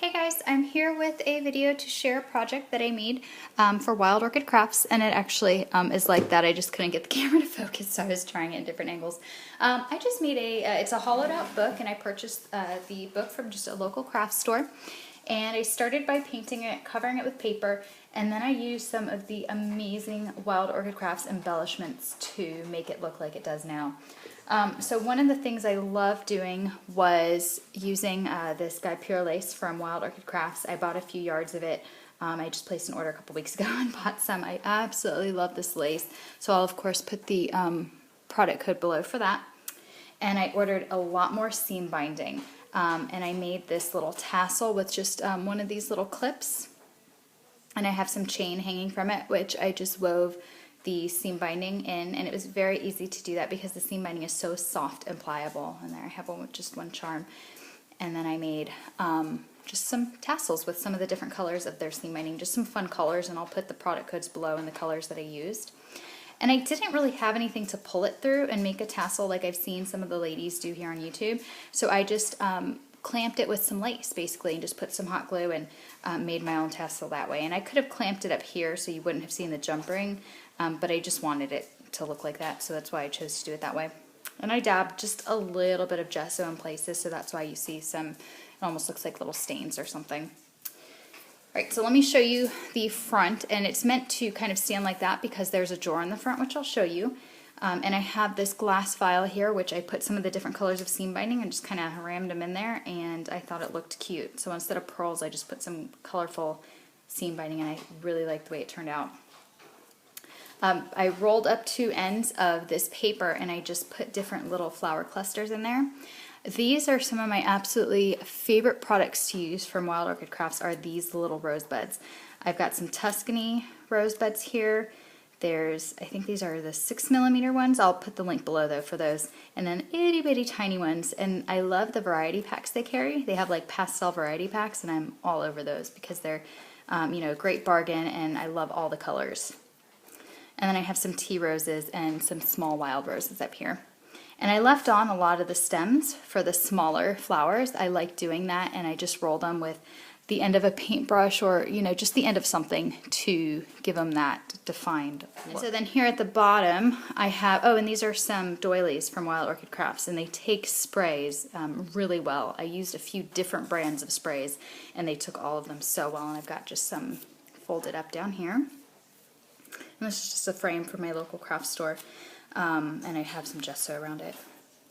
Hey guys, I'm here with a video to share a project that I made for Wild Orchid Crafts, and it actually is like that. I just couldn't get the camera to focus, so I was trying it in different angles. I just made it's a hollowed out book, and I purchased the book from just a local craft store. And I started by painting it, covering it with paper, and then I used some of the amazing Wild Orchid Crafts embellishments to make it look like it does now. So one of the things I love doing was using this Guipure lace from Wild Orchid Crafts. I bought a few yards of it. I just placed an order a couple weeks ago and bought some. I absolutely love this lace. So I'll of course put the product code below for that. And I ordered a lot more seam binding. And I made this little tassel with just one of these little clips. And I have some chain hanging from it, which I just wove the seam binding in, and it was very easy to do that because the seam binding is so soft and pliable. And there I have one with just one charm. And then I made just some tassels with some of the different colors of their seam binding, just some fun colors, and I'll put the product codes below and the colors that I used. And I didn't really have anything to pull it through and make a tassel like I've seen some of the ladies do here on YouTube. So I just clamped it with some lace basically and just put some hot glue and made my own tassel that way. And I could have clamped it up here so you wouldn't have seen the jump ring, but I just wanted it to look like that, so that's why I chose to do it that way. And I dabbed just a little bit of gesso in places, so that's why you see some, it almost looks like little stains or something. Alright, so let me show you the front, and it's meant to kind of stand like that because there's a drawer in the front, which I'll show you. And I have this glass file here, which I put some of the different colors of seam binding and just kind of rammed them in there, and I thought it looked cute. So instead of pearls, I just put some colorful seam binding, and I really liked the way it turned out. I rolled up two ends of this paper, and I just put different little flower clusters in there. These are some of my absolutely favorite products to use from Wild Orchid Crafts are these little rosebuds. I've got some Tuscany rosebuds here. There's, I think these are the 6mm ones. I'll put the link below though for those. And then itty bitty tiny ones. And I love the variety packs they carry. They have like pastel variety packs, and I'm all over those because they're, you know, a great bargain, and I love all the colors. And then I have some tea roses and some small wild roses up here. And I left on a lot of the stems for the smaller flowers. I like doing that, and I just roll them with the end of a paintbrush or, you know, just the end of something to give them that defined look. And so then here at the bottom I have, oh, and these are some doilies from Wild Orchid Crafts, and they take sprays really well. I used a few different brands of sprays, and they took all of them so well, and I've got just some folded up down here. And this is just a frame from my local craft store, and I have some gesso around it.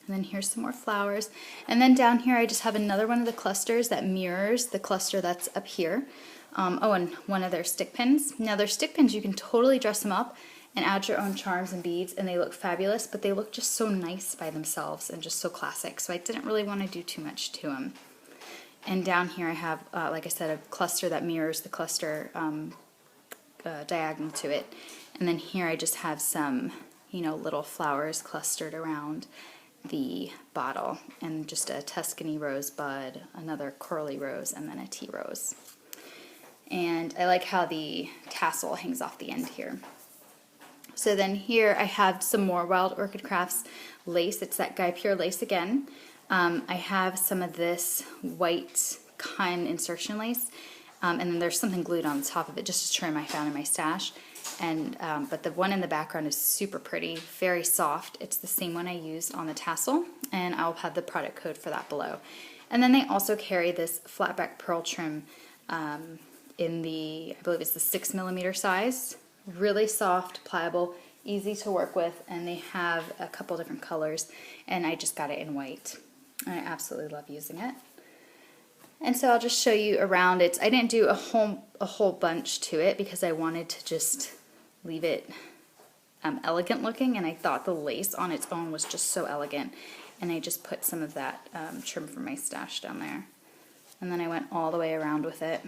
And then here's some more flowers. And then down here I just have another one of the clusters that mirrors the cluster that's up here. Oh, and one of their stick pins. Now their stick pins, you can totally dress them up and add your own charms and beads, and they look fabulous, but they look just so nice by themselves and just so classic. So I didn't really want to do too much to them. And down here I have, like I said, a cluster that mirrors the cluster diagonal to it. And then here I just have some, you know, little flowers clustered around the bottle, and just a Tuscany rosebud, another curly rose, and then a tea rose. And I like how the tassel hangs off the end here. So then here I have some more Wild Orchid Crafts lace. It's that Guipure lace again. I have some of this white kind insertion lace, and then there's something glued on the top of it, just a trim I found in my stash. And but the one in the background is super pretty, very soft. It's the same one I used on the tassel, and I'll have the product code for that below. And then they also carry this Flatback Pearl trim in the, I believe it's the 6mm size. Really soft, pliable, easy to work with, and they have a couple different colors, and I just got it in white. I absolutely love using it. And so I'll just show you around it. I didn't do a whole bunch to it because I wanted to just leave it elegant looking, and I thought the lace on its own was just so elegant. And I just put some of that trim from my stash down there. And then I went all the way around with it.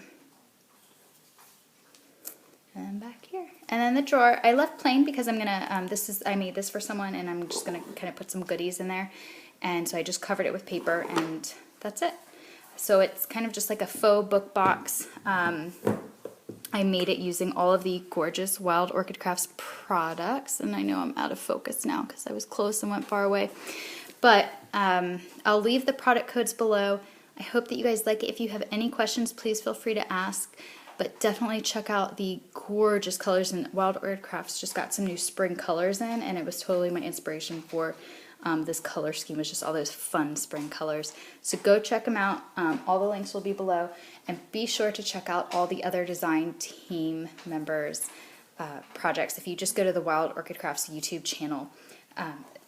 And back here. And then the drawer, I left plain because I'm gonna, I made this for someone, and I'm just gonna kind of put some goodies in there. And so I just covered it with paper, and that's it. So it's kind of just like a faux book box. I made it using all of the gorgeous Wild Orchid Crafts products, and I know I'm out of focus now because I was close and went far away. But I'll leave the product codes below. I hope that you guys like it. If you have any questions, please feel free to ask. But definitely check out the gorgeous colors, and Wild Orchid Crafts just got some new spring colors in, and it was totally my inspiration for this color scheme, was just all those fun spring colors. So go check them out. All the links will be below, and be sure to check out all the other design team members' projects. If you just go to the Wild Orchid Crafts YouTube channel,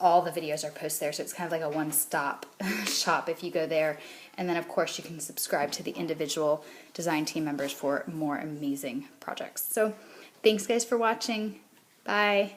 all the videos are posted there, so it's kind of like a one-stop shop if you go there. And then, of course, you can subscribe to the individual design team members for more amazing projects. So thanks, guys, for watching. Bye.